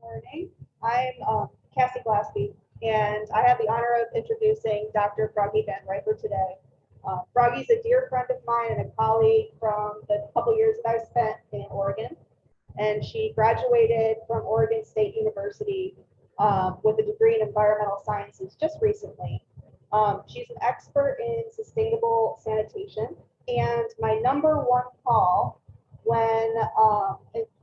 Morning. I'm Cassie Glaspie, and I have the honor of introducing Dr. Froggy Van Riper today. Froggy's a dear friend of mine and a colleague from the couple years that I spent in Oregon, and she graduated from Oregon State University with a degree in environmental sciences just recently. She's an expert in sustainable sanitation, and my number one call when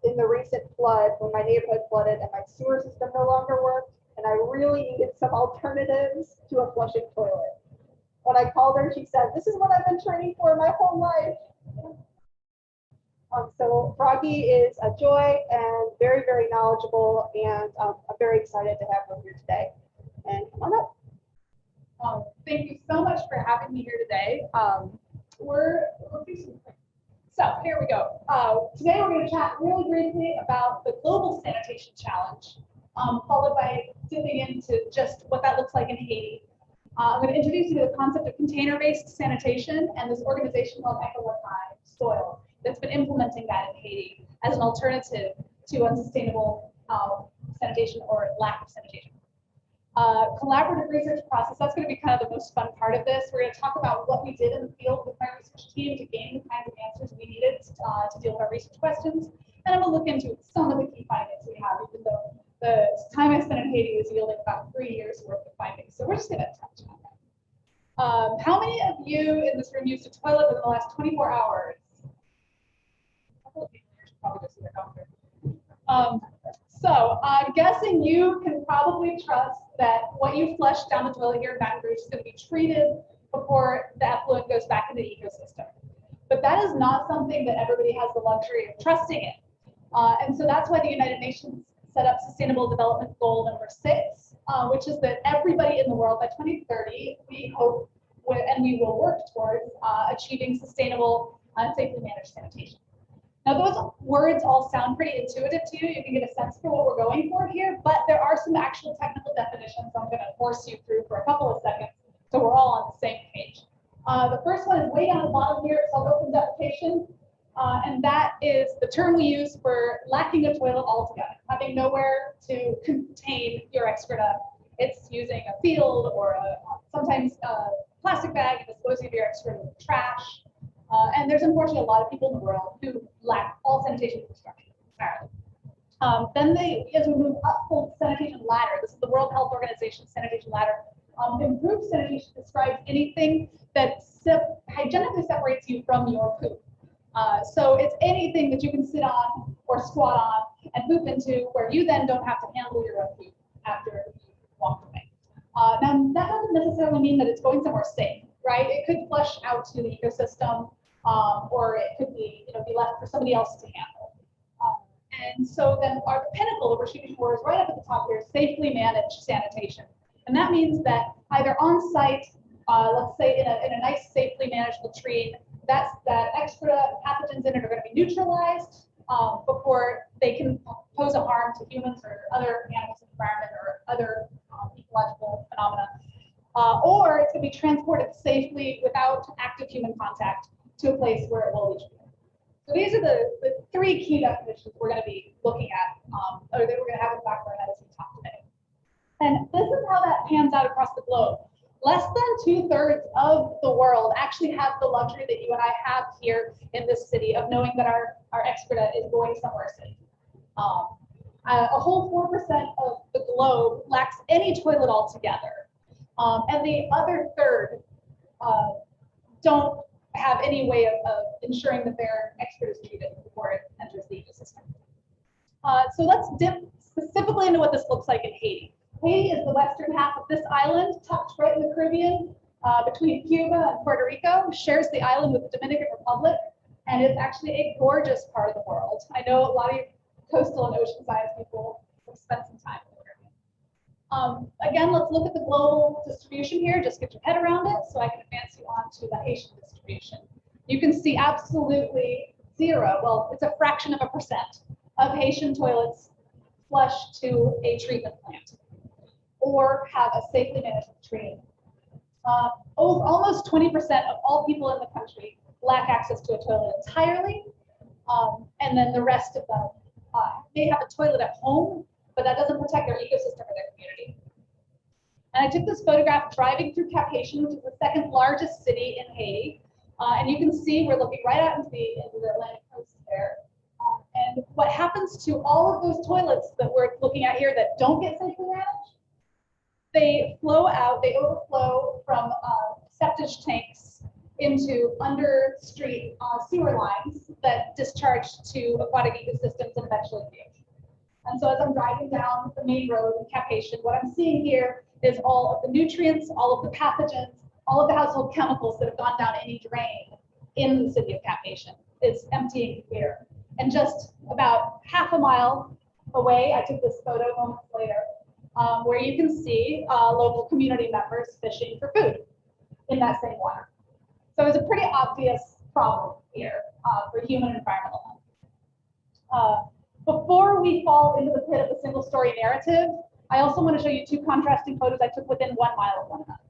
in the recent flood, when my neighborhood flooded and my sewer system no longer worked, and I really needed some alternatives to a flushing toilet. When I called her, she said, "This is what I've been training for my whole life." So Froggy is a joy and very, very knowledgeable, and I'm very excited to have her here today. And come on up. Thank you so much for having me here today. So here we go. Today we're going to chat really briefly about the global sanitation challenge, followed by dipping into just what that looks like in Haiti. I'm going to introduce you to the concept of container-based sanitation and this organization called Ecologi Soil that's been implementing that in Haiti as an alternative to unsustainable sanitation or lack of sanitation. Collaborative research process, that's going to be kind of the most fun part of this. We're going to talk about what we did in the field with my research team to gain the kinds of answers we needed to deal with our research questions. And I'm going to look into some of the key findings we have, even though the time I spent in Haiti is yielding about 3 years worth of findings. So we're just going to touch on that. How many of you in this room used a toilet within the last 24 hours? A couple of people here should probably go see their doctor. So I'm guessing you can probably trust that what you flush down the toilet here in Baton Rouge is going to be treated before the effluent goes back into the ecosystem. But that is not something that everybody has the luxury of trusting in. And so that's why the United Nations set up Sustainable Development Goal number 6, which is that everybody in the world by 2030, we hope and we will work towards achieving sustainable and safely managed sanitation. Now, those words all sound pretty intuitive to you. You can get a sense for what we're going for here, but there are some actual technical definitions I'm going to force you through for a couple of seconds so we're all on the same page. The first one is way down the bottom here. It's called open defecation, and that is the term we use for lacking a toilet altogether, having nowhere to contain your excreta. It's using a field or sometimes a plastic bag and disposing of your excreta in the trash. And there's unfortunately a lot of people in the world who lack all sanitation infrastructure entirely. Then as we move up the sanitation ladder, this is the World Health Organization sanitation ladder. Improved sanitation describes anything that hygienically separates you from your poop. So it's anything that you can sit on or squat on and poop into where you then don't have to handle your own poop after you walked away. Now, that doesn't necessarily mean that it's going somewhere safe, right? It could flush out to the ecosystem, or it could be, be left for somebody else to handle. And so then the pinnacle that we're shooting for is right up at the top here, safely managed sanitation. And that means that either on site, let's say in a nice safely managed latrine, that extra pathogens in it are going to be neutralized before they can pose a harm to humans or other animals in the environment or other ecological phenomena. Or it's going to be transported safely without active human contact to a place where it will be treated. So these are the 3 key definitions we're going to be looking at, or that we're going to have in the back of our head as we talk today. And this is how that pans out across the globe. Less than 2/3 of the world actually have the luxury that you and I have here in this city of knowing that our excreta is going somewhere safe. A whole 4% of the globe lacks any toilet altogether. And the other third don't have any way of ensuring that their excreta is treated before it enters the ecosystem. So let's dip specifically into what this looks like in Haiti. Haiti is the western half of this island, tucked right in the Caribbean, between Cuba and Puerto Rico, shares the island with the Dominican Republic, and it's actually a gorgeous part of the world. I know a lot of you coastal and oceanside people have spent some time in the Caribbean. Again, let's look at the global distribution here. Just get your head around it so I can advance you on to the Haitian distribution. You can see absolutely 0, well, it's a fraction of a percent of Haitian toilets flush to a treatment plant or have a safely managed latrine. Almost 20% of all people in the country lack access to a toilet entirely, and then the rest of them may have a toilet at home, but that doesn't protect their ecosystem or their community. And I took this photograph driving through Cap-Haïtien, which is the second largest city in Haiti. And you can see we're looking right out into the Atlantic coast there. And what happens to all of those toilets that we're looking at here that don't get safely managed? They flow out, they overflow from septic tanks into under street sewer lines that discharge to aquatic ecosystems and eventually the ocean. And so as I'm driving down the main road in Cap-Haïtien, what I'm seeing here is all of the nutrients, all of the pathogens, all of the household chemicals that have gone down any drain in the city of Cap-Haïtien. It's emptying here. And just about half a mile away, I took this photo moments later, where you can see local community members fishing for food in that same water. So it's a pretty obvious problem here for human and environmental health. Before we fall into the pit of a single story narrative, I also want to show you two contrasting photos I took within 1 mile of one another.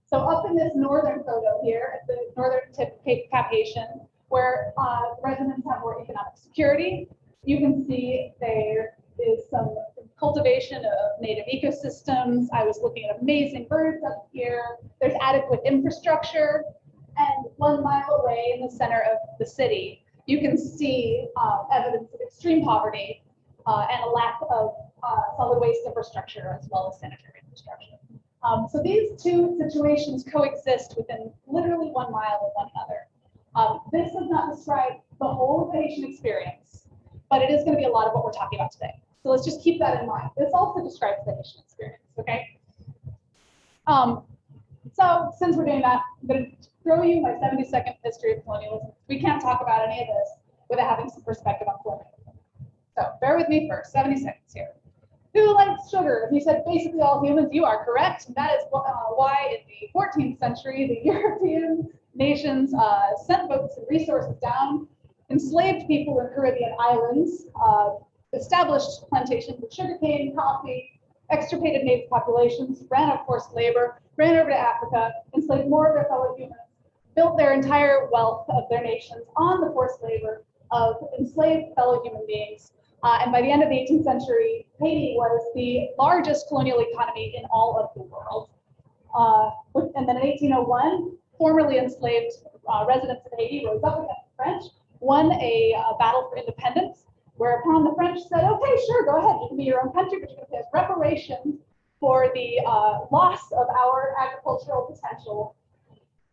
So up in this northern photo here, at the northern tip of Cap-Haïtien, where residents have more economic security, you can see there is some cultivation of native ecosystems. I was looking at amazing birds up here. There's adequate infrastructure. And 1 mile away in the center of the city, you can see evidence of extreme poverty and a lack of solid waste infrastructure as well as sanitary infrastructure. So these two situations coexist within literally 1 mile of one another. This does not describe the whole of the Haitian experience, but it is going to be a lot of what we're talking about today. So let's just keep that in mind. This also describes the Haitian experience, okay? So since we're doing that, I'm going to throw you my 70-second history of colonialism. We can't talk about any of this without having some perspective on colonialism. So bear with me for 70 seconds here. Who likes sugar? If you said basically all humans, you are correct. And that is why in the 14th century, the European nations sent boats and resources down, enslaved people in Caribbean islands, established plantations of sugarcane, coffee, extirpated native populations, ran out of forced labor, ran over to Africa, enslaved more of their fellow humans, built their entire wealth of their nations on the forced labor of enslaved fellow human beings. And by the end of the 18th century, Haiti was the largest colonial economy in all of the world. And then in 1801, formerly enslaved residents of Haiti rose up against the French, won a battle for independence, whereupon the French said, okay, sure, go ahead, you can be your own country, but you're going to pay us reparations for the loss of our agricultural potential.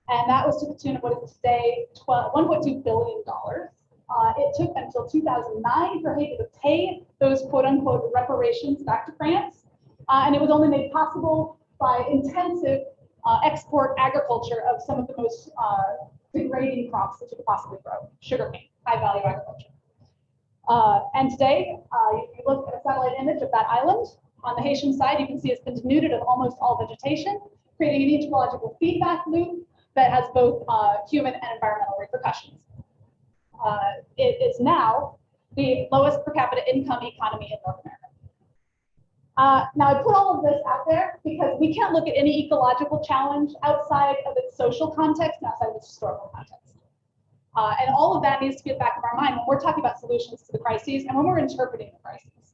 And that was to the tune of what is today $1.2 billion. It took until 2009 for Haiti to pay those quote unquote reparations back to France. And it was only made possible by intensive export agriculture of some of the most degrading crops that you could possibly grow, sugarcane, high value agriculture. And today, if you look at a satellite image of that island, on the Haitian side, you can see it's been denuded of almost all vegetation, creating an ecological feedback loop that has both human and environmental repercussions. It is now the lowest per capita income economy in North America. Now, I put all of this out there because we can't look at any ecological challenge outside of its social context and outside of its historical context. And all of that needs to be at the back of our mind when we're talking about solutions to the crises and when we're interpreting the crises.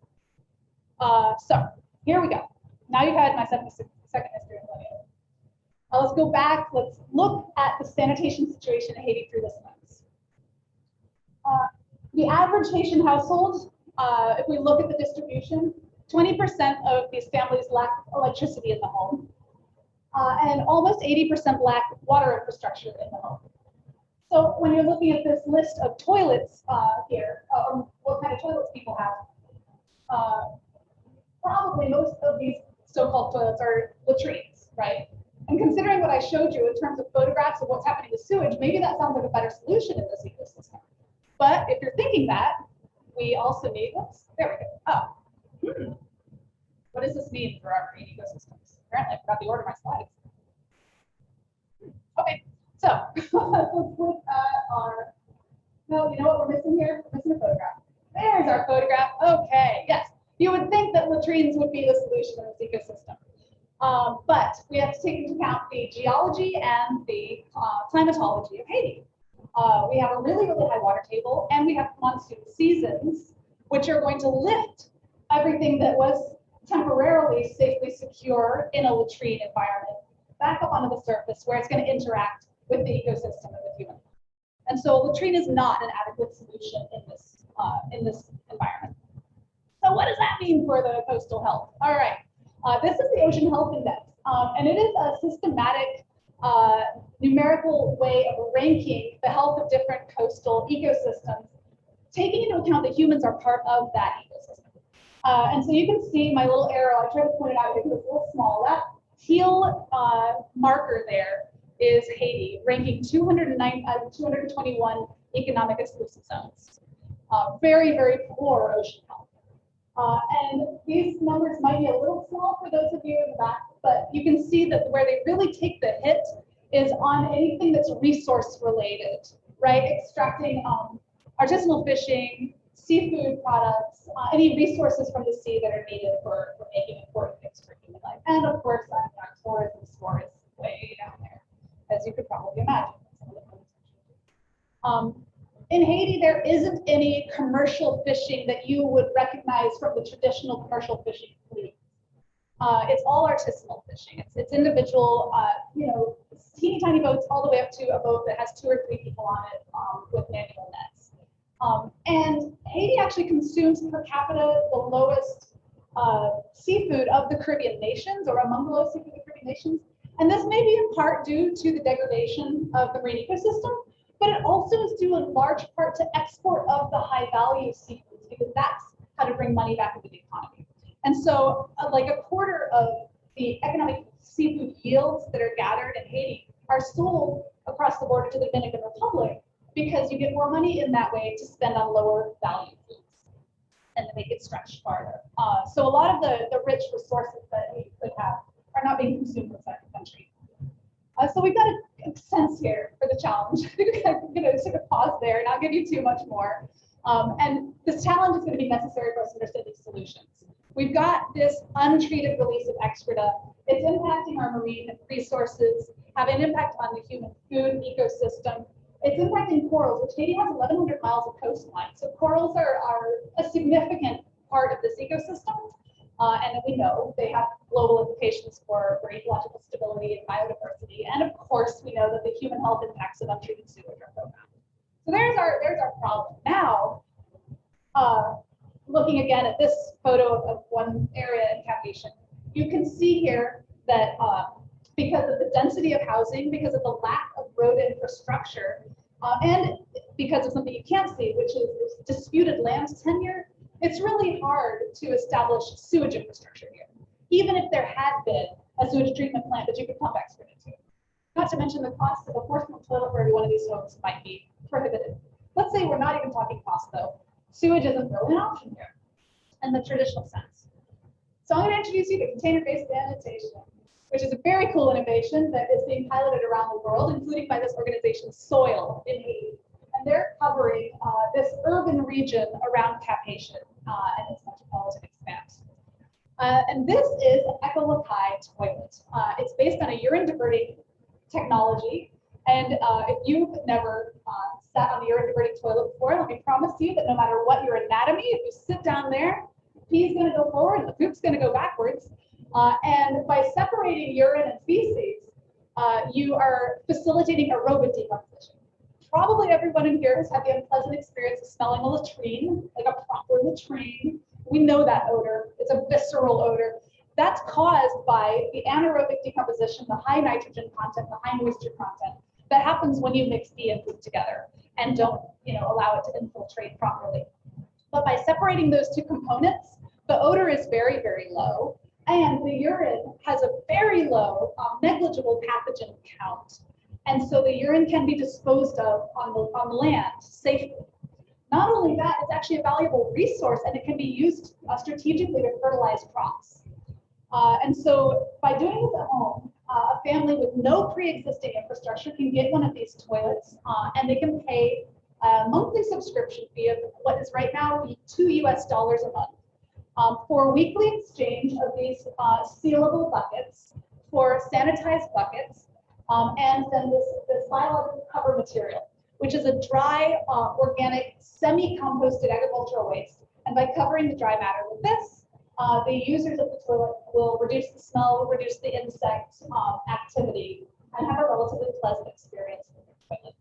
So here we go. Now you've had my second history of colonialism. Let's go back. Let's look at the sanitation situation in Haiti through this lens. The average Haitian household, if we look at the distribution, 20% of these families lack electricity in the home, and almost 80% lack water infrastructure in the home. So when you're looking at this list of toilets here, or what kind of toilets people have, probably most of these so-called toilets are latrines, right? And considering what I showed you in terms of photographs of what's happening to sewage, maybe that sounds like a better solution in this ecosystem. But if you're thinking that, we also need, whoops, there we go. Oh, what does this mean for our marine ecosystems? Apparently I forgot the order of my slides. Okay, so let's look at our, no, you know what we're missing here? We're missing a photograph. There's our photograph. Okay, yes. You would think that latrines would be the solution in this ecosystem. But we have to take into account the geology and the climatology of Haiti. We have a really, really high water table, and we have monsoon seasons, which are going to lift everything that was temporarily safely secure in a latrine environment back up onto the surface where it's going to interact with the ecosystem and with humans. And so a latrine is not an adequate solution in this environment. So what does that mean for the coastal health? All right, this is the Ocean Health Index, and it is a systematic numerical way of ranking the health of different coastal ecosystems, taking into account that humans are part of that ecosystem. And so you can see my little arrow, I tried to point it out because it's a little small. That teal marker there is Haiti, ranking 209 out of 221 economic exclusive zones. Very, very poor ocean health. And these numbers might be a little small for those of you in the back, but you can see that where they really take the hit is on anything that's resource related, right? Extracting artisanal fishing, seafood products, any resources from the sea that are needed for making important things for human life. And of course, tourism score is way down there, as you could probably imagine. In Haiti, there isn't any commercial fishing that you would recognize from the traditional commercial fishing fleet. It's all artisanal fishing. It's individual, teeny tiny boats all the way up to a boat that has 2 or 3 people on it with manual nets. And Haiti actually consumes per capita the lowest seafood of the Caribbean nations, or among the lowest seafood of the Caribbean nations. And this may be in part due to the degradation of the marine ecosystem, but it also is due in large part to export of the high value seafoods, because that's how to bring money back into the economy. And so like a quarter of the economic seafood yields that are gathered in Haiti are sold across the border to the Dominican Republic, because you get more money in that way to spend on lower value foods and to make it stretch farther. So a lot of the rich resources that we could have are not being consumed inside the country. So we've got a sense here for the challenge. I'm going to sort of pause there and I'll give you too much more. And this challenge is going to be necessary for us to understand these solutions. We've got this untreated release of excreta. It's impacting our marine resources, having an impact on the human food ecosystem. It's impacting corals, which Haiti has 1,100 miles of coastline. So corals are a significant part of this ecosystem. And we know they have global implications for ecological stability and biodiversity. And of course, we know that the human health impacts of untreated sewage are profound. So there's our problem. Now, looking again at this photo of one area in Cap Haitien, you can see here that because of the density of housing, because of the lack of road infrastructure, and because of something you can't see, which is disputed land tenure, it's really hard to establish sewage infrastructure here, even if there had been a sewage treatment plant that you could pump excreta into. Not to mention the cost of a porcelain toilet for every one of these homes might be prohibitive. Let's say we're not even talking cost though. Sewage isn't really an option here in the traditional sense. So I'm going to introduce you to container-based sanitation, which is a very cool innovation that is being piloted around the world, including by this organization SOIL in Haiti. And they're covering this urban region around Cap Haitien and its metropolitan expanse. And this is an Echolokai toilet. It's based on a urine diverting technology. And if you've never sat on a urine diverting toilet before, let me promise you that no matter what your anatomy, if you sit down there, pee's going to go forward and the poop's going to go backwards. And by separating urine and feces, you are facilitating aerobic decomposition. Probably everyone in here has had the unpleasant experience of smelling a latrine, like a proper latrine. We know that odor. It's a visceral odor. That's caused by the anaerobic decomposition, the high nitrogen content, the high moisture content that happens when you mix pee and poop together and don't, allow it to infiltrate properly. But by separating those two components, the odor is very, very low, and the urine has a very low, negligible pathogen count. And so the urine can be disposed of on land safely. Not only that, it's actually a valuable resource, and it can be used strategically to fertilize crops. And so by doing this at home, a family with no pre-existing infrastructure can get one of these toilets, and they can pay a monthly subscription fee of what is right now $2 a month for weekly exchange of these sealable buckets for sanitized buckets, and then this biological cover material, which is a dry, organic, semi-composted agricultural waste. And by covering the dry matter with this, the users of the toilet will reduce the smell, will reduce the insect activity, and have a relatively pleasant experience with the toilet.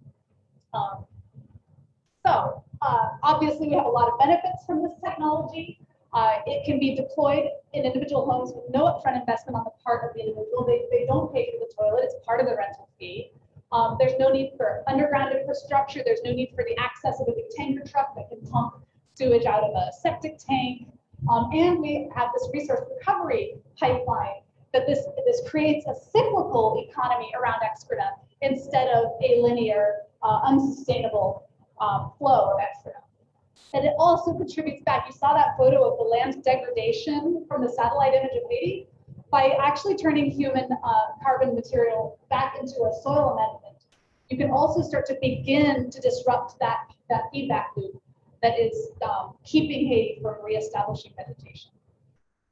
Obviously, we have a lot of benefits from this technology. It can be deployed in individual homes with no upfront investment on the part of the individual. They don't pay for the toilet, it's part of the rental fee. There's no need for underground infrastructure. There's no need for the access of a big tanker truck that can pump sewage out of a septic tank. And we have this resource recovery pipeline that this creates a cyclical economy around excreta instead of a linear, unsustainable flow of excreta. And it also contributes back. You saw that photo of the land degradation from the satellite image of Haiti. By actually turning human carbon material back into a soil amendment, you can also start to begin to disrupt that feedback loop that is keeping Haiti from reestablishing vegetation.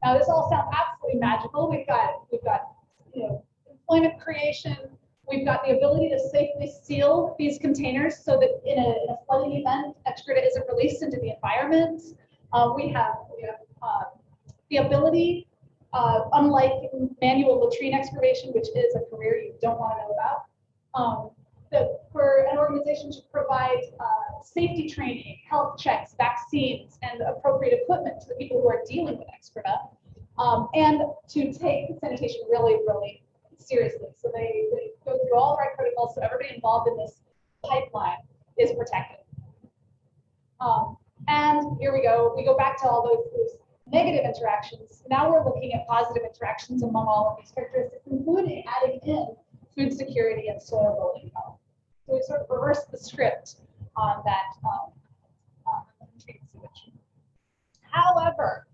Now, this all sounds absolutely magical. We've got employment creation. We've got the ability to safely seal these containers so that in a flooding event, excreta isn't released into the environment. We have the ability, unlike manual latrine excavation, which is a career you don't want to know about, for an organization to provide safety training, health checks, vaccines, and appropriate equipment to the people who are dealing with excreta, and to take sanitation really, really seriously. So they go through all the right protocols so everybody involved in this pipeline is protected. And here we go back to all those negative interactions. Now we're looking at positive interactions among all of these characteristics, including adding in food security and soil building health. So we sort of reverse the script on that untreated sewage. However,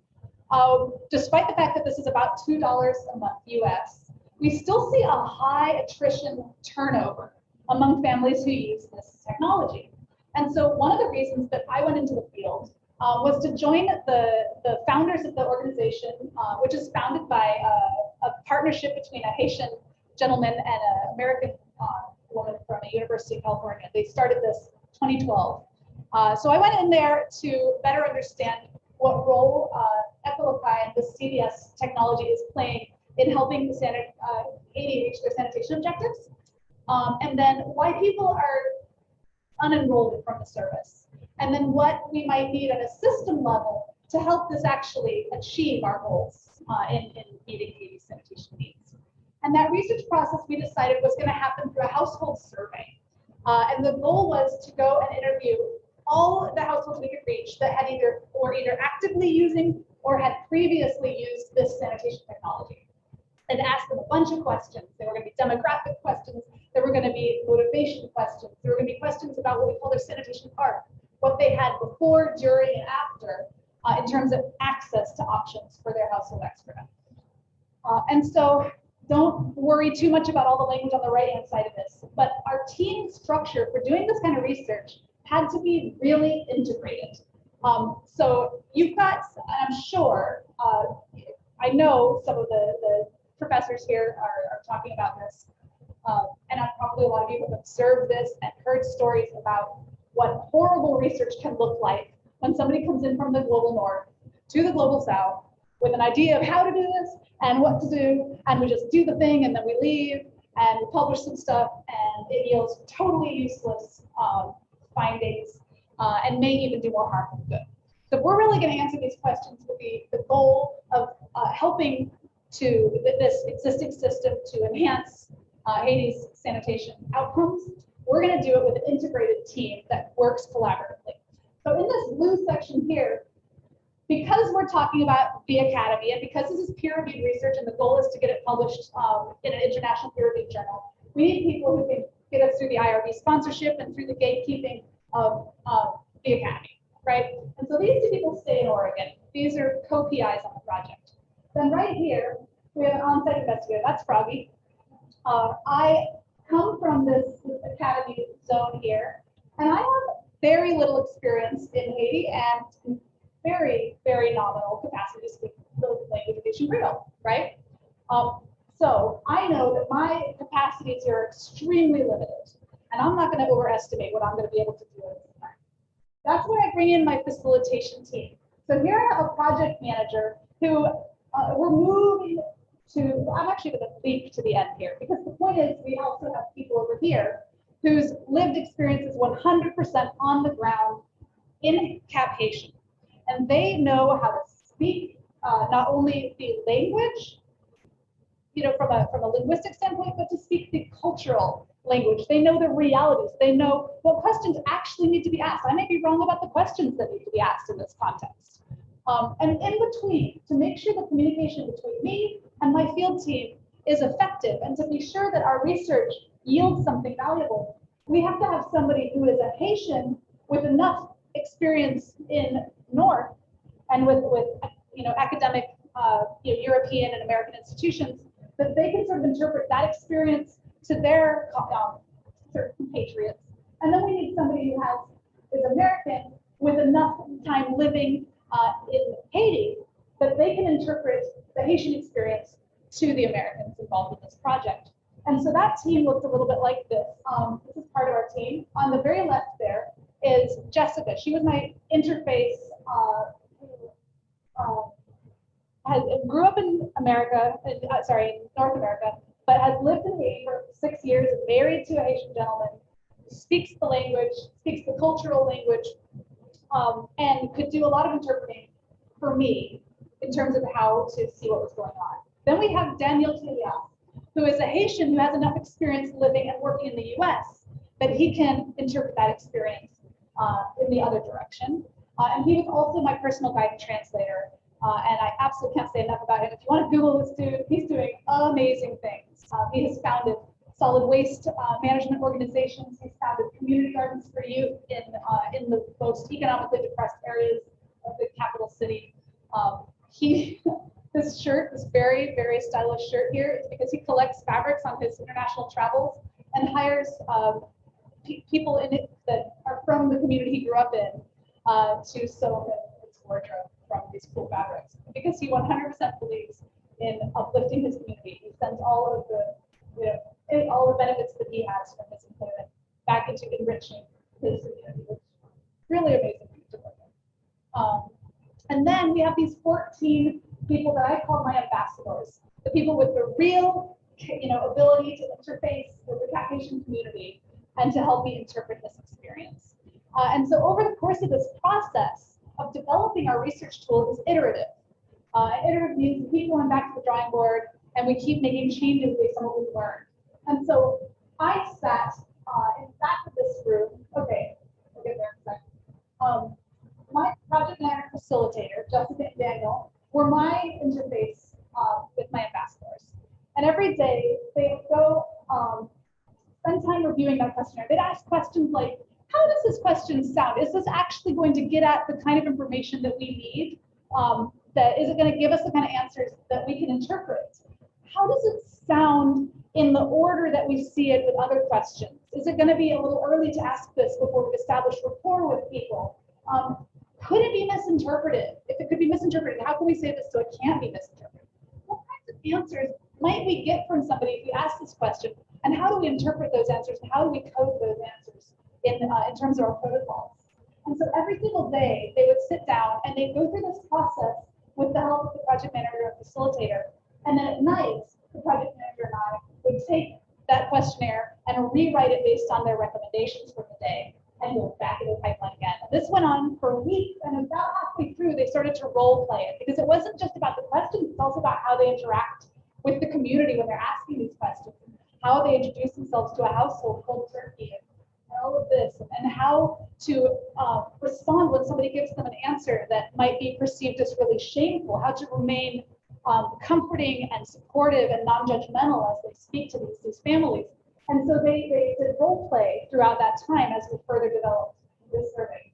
despite the fact that this is about $2 a month US, we still see a high attrition turnover among families who use this technology. And so one of the reasons that I went into the field was to join the founders of the organization, which is founded by a partnership between a Haitian gentleman and an American woman from a University of California. They started this 2012. So I went in there to better understand what role Ecolokai and the CDS technology is playing in helping Haiti reach their sanitation objectives, and then why people are unenrolled from the service, and then what we might need at a system level to help this actually achieve our goals in meeting Haiti's sanitation needs. And that research process we decided was going to happen through a household survey. And the goal was to go and interview all the households we could reach that had either actively using or had previously used this sanitation technology, and ask them a bunch of questions. There were going to be demographic questions. There were going to be motivation questions. There were going to be questions about what we call their sanitation arc, what they had before, during, and after in terms of access to options for their household excreta. And so don't worry too much about all the language on the right-hand side of this, but our team structure for doing this kind of research had to be really integrated. So you've got, I'm sure, I know some of the professors here are talking about this, and probably a lot of you have observed this and heard stories about what horrible research can look like when somebody comes in from the global north to the global south with an idea of how to do this and what to do, and we just do the thing and then we leave and we publish some stuff and it yields totally useless findings and may even do more harm than good. So we're really going to answer these questions with the goal of helping to this existing system to enhance Haiti's sanitation outcomes. We're going to do it with an integrated team that works collaboratively. So in this blue section here, because we're talking about the academy and because this is peer-reviewed research and the goal is to get it published in an international peer-reviewed journal, we need people who can get us through the IRB sponsorship and through the gatekeeping of the academy, right? And so these two people stay in Oregon. These are co-PIs on the project. Then right here, we have an on-site investigator. That's Froggy. I come from this academy zone here, and I have very little experience in Haiti and very, very nominal capacity to speak the language of Haitian Creole, right? So I know that my capacities here are extremely limited, and I'm not going to overestimate what I'm going to be able to do at this time. That's where I bring in my facilitation team. So here I have a project manager who we're moving to, I'm actually going to leap to the end here, because the point is we also have people over here whose lived experience is 100% on the ground in Cap Haitian. And they know how to speak not only the language, from a linguistic standpoint, but to speak the cultural language. They know the realities. They know what questions actually need to be asked. I may be wrong about the questions that need to be asked in this context. And in between, to make sure the communication between me and my field team is effective, and to be sure that our research yields something valuable, we have to have somebody who is a Haitian with enough experience in North and with academic European and American institutions, that they can sort of interpret that experience to their sort of compatriots. And then we need somebody who is American with enough time living in Haiti that they can interpret the Haitian experience to the Americans involved in this project. And so that team looks a little bit like this. This is part of our team. On the very left there is Jessica. She was my interface grew up in America, North America, but has lived in Haiti for 6 years, married to a Haitian gentleman, speaks the language, speaks the cultural language, and could do a lot of interpreting for me in terms of how to see what was going on. Then we have Daniel Tilias, who is a Haitian who has enough experience living and working in the US that he can interpret that experience in the other direction. And he was also my personal guide and translator. And I absolutely can't say enough about him. If you want to Google this dude, he's doing amazing things. He has founded solid waste management organizations. He's founded community gardens for youth in the most economically depressed areas of the capital city. This shirt, this very, very stylish shirt here, is because he collects fabrics on his international travels and hires people in it that are from the community he grew up in to sew his wardrobe from these cool fabrics. Because he 100% believes in uplifting his community. He sends all of the benefits that he has from his employment back into enriching his community, which is really amazing to work with. And then we have these 14 people that I call my ambassadors, the people with the real ability to interface with the Cap Haitian community and to help me interpret this experience. And so over the course of this process of developing our research tool is iterative. Iterative means we keep going back to the drawing board and we keep making changes based on what we've learned. And so I sat in the back of this room. Okay, we'll get there in a second. My project manager facilitator, Jessica and Daniel, were my interface with my ambassadors. And every day they would go spend time reviewing that questionnaire. They'd ask questions like, how does this question sound? Is this actually going to get at the kind of information that we need? Is it going to give us the kind of answers that we can interpret? How does it sound in the order that we see it with other questions? Is it going to be a little early to ask this before we've established rapport with people? Could it be misinterpreted? If it could be misinterpreted, how can we say this so it can't be misinterpreted? What kinds of answers might we get from somebody if we ask this question? And how do we interpret those answers? And how do we code those answers in terms of our protocols? And so every single day they would sit down and they'd go through this process with the help of the project manager or facilitator. And then at night, the project manager and I would take that questionnaire and rewrite it based on their recommendations for the day and go back into the pipeline again. And this went on for weeks, and about halfway through, they started to role play it because it wasn't just about the questions, it's also about how they interact with the community when they're asking these questions, how they introduce themselves to a household cold turkey, and all of this, and how to respond when somebody gives them an answer that might be perceived as really shameful, how to remain comforting and supportive and non-judgmental as they speak to these families. And so they did role play throughout that time as we further developed this survey.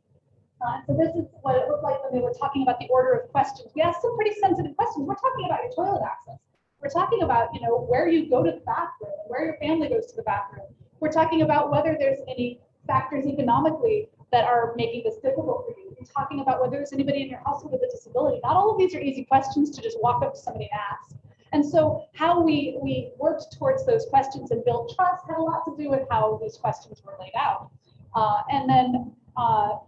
So this is what it looked like when they were talking about the order of questions. We asked some pretty sensitive questions. We're talking about your toilet access. We're talking about where you go to the bathroom, where your family goes to the bathroom. We're talking about whether there's any factors economically that are making this difficult for you. We're talking about whether there's anybody in your household with a disability. Not all of these are easy questions to just walk up to somebody and ask. And so how we worked towards those questions and built trust had a lot to do with how these questions were laid out. And then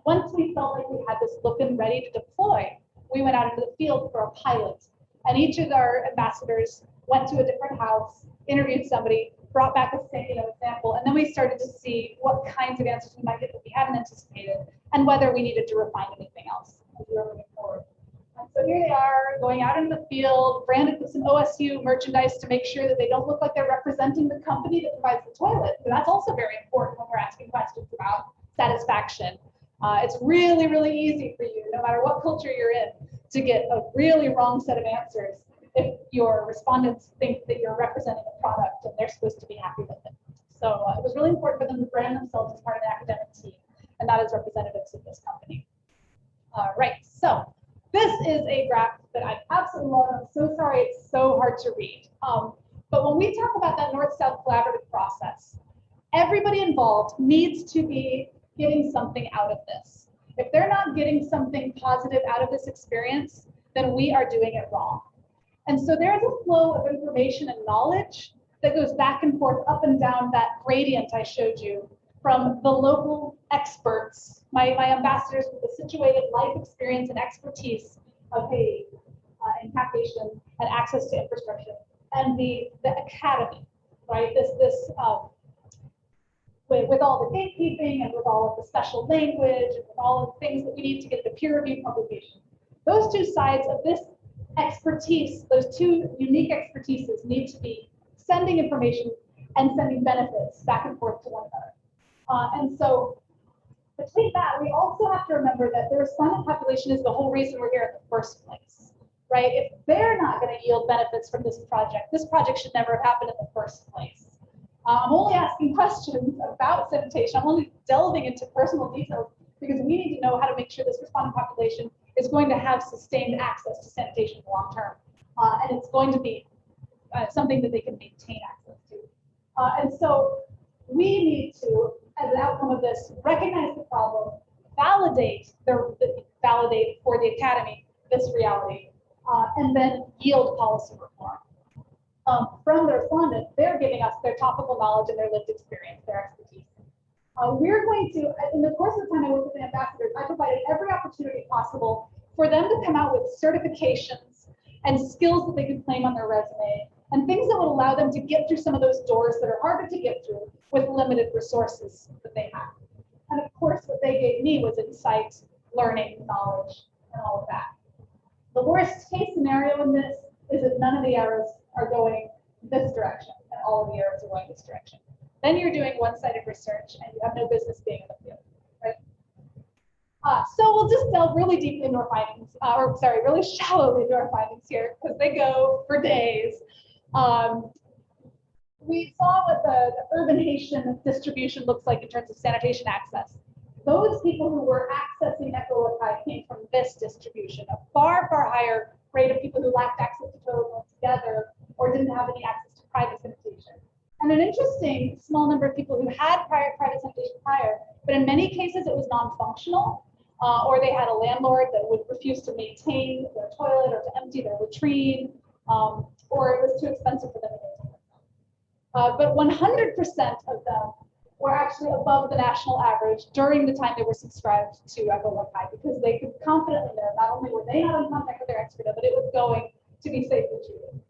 once we felt like we had this look and ready to deploy, we went out into the field for a pilot. And each of our ambassadors went to a different house, interviewed somebody, brought back a sample, and then we started to see what kinds of answers we might get that we hadn't anticipated, and whether we needed to refine anything else as we were moving forward. And so here they are, going out in the field, branded with some OSU merchandise to make sure that they don't look like they're representing the company that provides the toilet. And that's also very important when we're asking questions about satisfaction. It's really, really easy for you, no matter what culture you're in, to get a really wrong set of answers if your respondents think that you're representing a product and they're supposed to be happy with it. So it was really important for them to brand themselves as part of the academic team and not as representatives of this company. All right, so this is a graph that I absolutely love. I'm so sorry it's so hard to read. But when we talk about that North-South collaborative process, everybody involved needs to be getting something out of this. If they're not getting something positive out of this experience, then we are doing it wrong. And so there's a flow of information and knowledge that goes back and forth, up and down that gradient I showed you from the local experts, my ambassadors with the situated life experience and expertise of Haiti and Cap-Haitian and access to infrastructure, and the academy, right? With all the gatekeeping and with all of the special language and with all of the things that we need to get the peer-reviewed publication. Those two sides of this expertise, those two unique expertises need to be sending information and sending benefits back and forth to one another. And so between that, we also have to remember that the respondent population is the whole reason we're here in the first place, right? If they're not going to yield benefits from this project should never have happened in the first place. I'm only asking questions about sanitation. I'm only delving into personal details because we need to know how to make sure this respondent population is going to have sustained access to sanitation in the long term. And it's going to be something that they can maintain access to. And so we need to, as an outcome of this, recognize the problem, validate for the academy this reality, and then yield policy reform. From the respondent, they're giving us their topical knowledge and their lived experience, their expertise. We're going to, in the course of the time I worked with the ambassadors, I provided every opportunity possible for them to come out with certifications and skills that they could claim on their resume and things that would allow them to get through some of those doors that are harder to get through with limited resources that they have. And of course, what they gave me was insight, learning, knowledge, and all of that. The worst case scenario in this is that none of the arrows are going this direction and all of the arrows are going this direction. Then you're doing one-sided research and you have no business being in the field, right? So we'll just delve really deeply into our findings, really shallowly into our findings here because they go for days. We saw what the urban Haitian distribution looks like in terms of sanitation access. Those people who were accessing Echo-Lakai came from this distribution, a far, far higher rate of people who lacked access to toilets altogether or didn't have any access to private sanitation. And an interesting small number of people who had private sanitation prior, but in many cases it was non-functional, or they had a landlord that would refuse to maintain their toilet or to empty their latrine, or it was too expensive for them to maintain. But 100% of them were actually above the national average during the time they were subscribed to Echo-Lakai because they could confidently know not only were they not in contact with their expert, but it was going to be safely treated.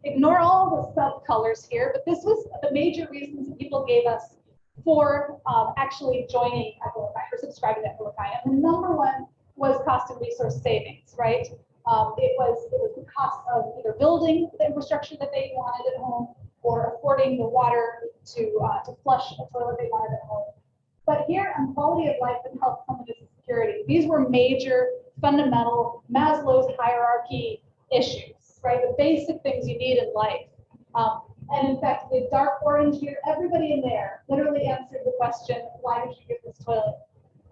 Ignore all the sub-colors here, but this was the major reasons that people gave us for actually joining Echo-Lakai or subscribing to Echo-Lakai. And the number one was cost and resource savings, right? It was the cost of either building the infrastructure that they wanted at home or affording the water to flush a toilet they wanted at home. But here on quality of life and health, cleanliness, and security, these were major, fundamental Maslow's hierarchy issues, right? The basic things you need in life. And in fact, the dark orange here, everybody in there literally answered the question, why did you get this toilet?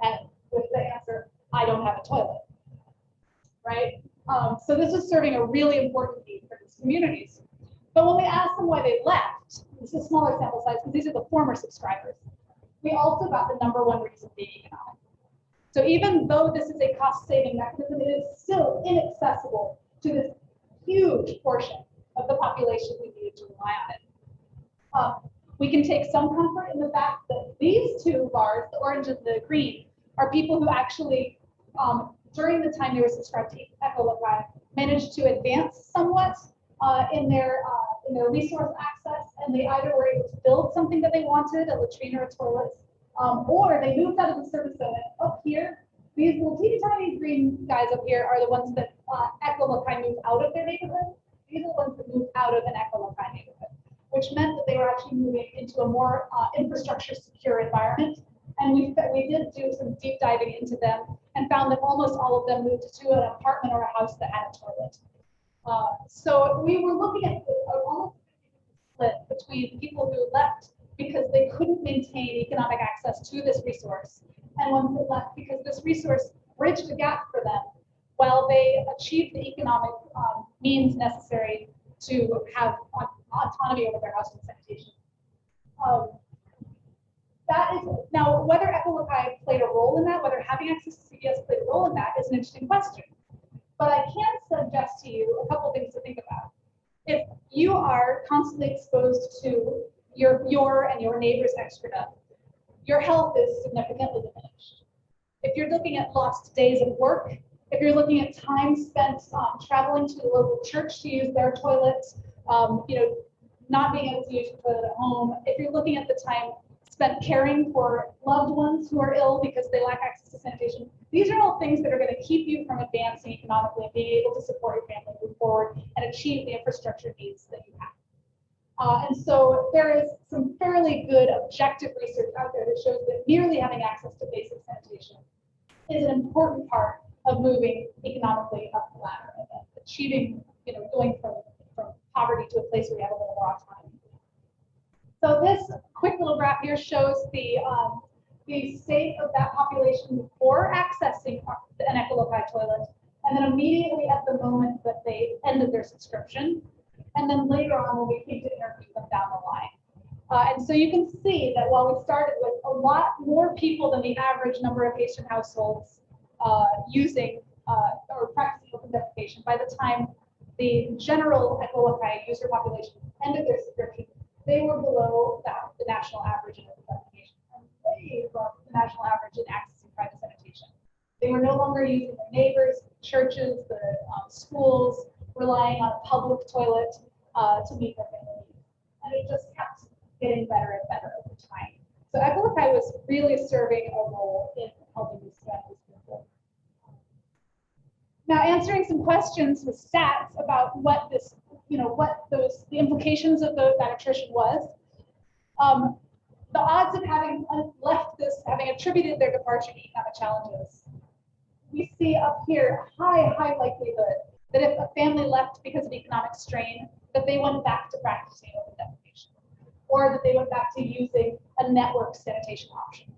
And with the answer, I don't have a toilet, right? So this is serving a really important need for these communities. But when we asked them why they left, this is a smaller sample size because these are the former subscribers, we also got the number one reason being economic. So even though this is a cost-saving mechanism, it is still inaccessible to this huge portion of the population who needed to rely on it. We can take some comfort in the fact that these two bars, the orange and the green, are people who actually during the time they were subscribed to Echolokai, managed to advance somewhat in their resource access, and they either were able to build something that they wanted, a latrine or a toilet, or they moved out of the service zone. Up here, these little teeny tiny green guys up here are the ones that Echolokai moved out of their neighborhood. These are the ones that moved out of an Echolokai neighborhood, which meant that they were actually moving into a more infrastructure secure environment. And we did do some deep diving into them and found that almost all of them moved to an apartment or a house that had a toilet. So we were looking at almost a split between people who left because they couldn't maintain economic access to this resource, and ones that left because this resource bridged the gap for them while they achieved the economic means necessary to have autonomy over their house and sanitation. That is, now, whether Echolokai played a role in that, whether having access to CVS played a role in that is an interesting question. But I can suggest to you a couple things to think about. If you are constantly exposed to your and your neighbor's excreta, your health is significantly diminished. If you're looking at lost days of work, if you're looking at time spent traveling to the local church to use their toilets, not being able to use your toilet at home, if you're looking at the time spent caring for loved ones who are ill because they lack access to sanitation, these are all things that are going to keep you from advancing economically and being able to support your family, move forward, and achieve the infrastructure needs that you have. And so there is some fairly good objective research out there that shows that merely having access to basic sanitation is an important part of moving economically up the ladder and achieving, going from poverty to a place where you have a little more autonomy. So this quick little graph here shows the state of that population before accessing an Echolokai toilet, and then immediately at the moment that they ended their subscription, and then later on when we came to interview them down the line. And so you can see that while we started with a lot more people than the average number of Haitian households using or practicing open defecation, by the time the general Echolokai user population ended their subscription, they were below the national average in open defecation and way above the national average in accessing private sanitation. They were no longer using their neighbors, churches, the schools, relying on a public toilet to meet their family needs. And it just kept getting better and better over time. So Echolokai was really serving a role in helping these families move forward. Now, answering some questions with stats about what this, the implications of that attrition was. The odds of having left this, having attributed their departure to economic challenges, we see up here high likelihood that if a family left because of economic strain, that they went back to practicing open defecation, or that they went back to using a network sanitation option.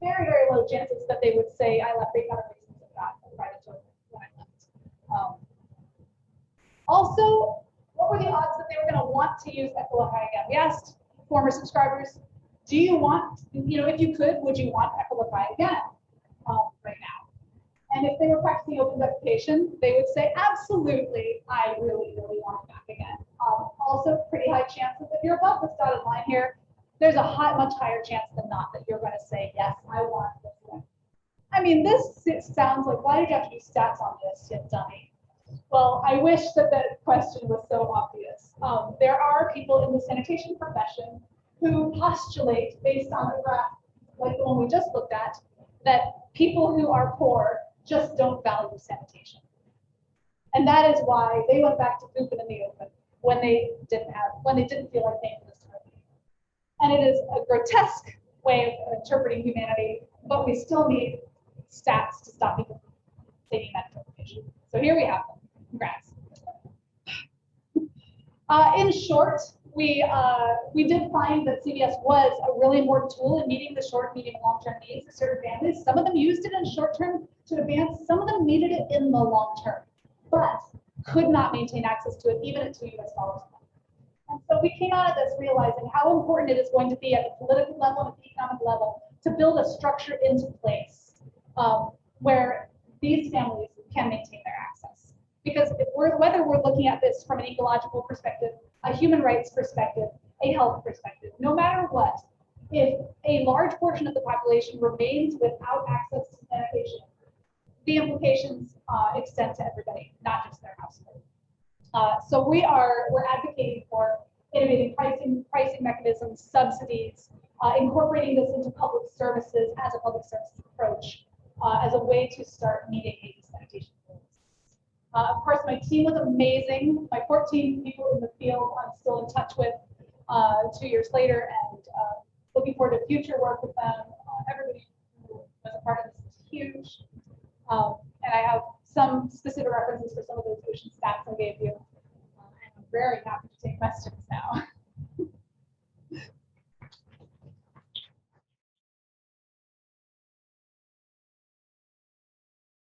Very, very low chances that they would say, I left for economic reasons and got a private toilet when I left. Also, what were the odds that they were going to want to use Echolokai again? We asked former subscribers, do you want, if you could, would you want Echolokai again right now? And if they were practicing open defecation, they would say, absolutely, I really, really want it back again. Also, pretty high chances if you're above this dotted line here, there's a much higher chance than not that you're going to say, yes, I want this one. I mean, this sounds like, why did you have to do stats on this, you dummy? Well, I wish that question was so obvious. There are people in the sanitation profession who postulate, based on a graph like the one we just looked at, that people who are poor just don't value sanitation. And that is why they went back to pooping in the open when they didn't feel like paying for this toilet. And it is a grotesque way of interpreting humanity, but we still need stats to stop people from taking that interpretation. So here we have them. Congrats. In short, we did find that CVS was a really important tool in meeting the short, medium, and long-term needs of certain families. Some of them used it in short term to advance. Some of them needed it in the long term, but could not maintain access to it even at $2 US a month. And so we came out of this realizing how important it is going to be at the political level and at the economic level to build a structure into place where these families can maintain their access. Because whether we're looking at this from an ecological perspective, a human rights perspective, a health perspective, no matter what, if a large portion of the population remains without access to sanitation, the implications extend to everybody, not just their household. So we're advocating for innovative pricing mechanisms, subsidies, incorporating this into public services as a public services approach, as a way to start meeting AV sanitation goals. Of course, my team was amazing. My 14 people in the field I'm still in touch with 2 years later, and looking forward to future work with them. Everybody who was a part of this is huge. And I have some specific references for some of those ocean stats I gave you.